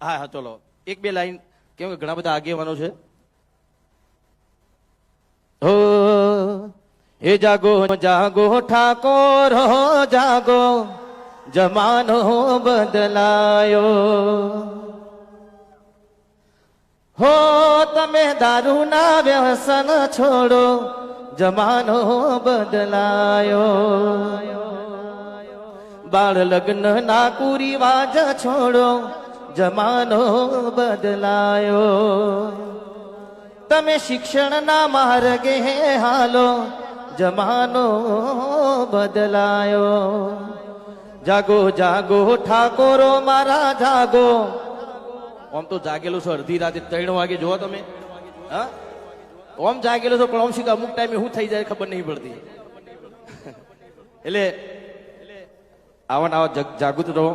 હા હા ચલો એક બે લાઈન કેમ કે ઘણા બધા આગેવાનો છે. હો એ જાગો જાગો ઠાકોર હો જાગો જમાનો બદલાયો હો તમે દારૂના વ્યસન છોડો જમાનો બદલાયો બાળ લગ્ન ના કુરિવાજ છોડો જમાનો બદલાયો તમે શિક્ષણના માર્ગે હાલો જમાનો બદલાયો જાગો જાગો ઠાકોરો મારા જાગો ઓમ તો જાગેલું છો અડધી રાતે 3 વાગે જોવો તમે હા ઓમ જાગેલું છો પણ ઓમ સીધા અમુક ટાઈમે શું થઈ જાય ખબર નહીં પડતી એટલે આવા જાગૃત રહો.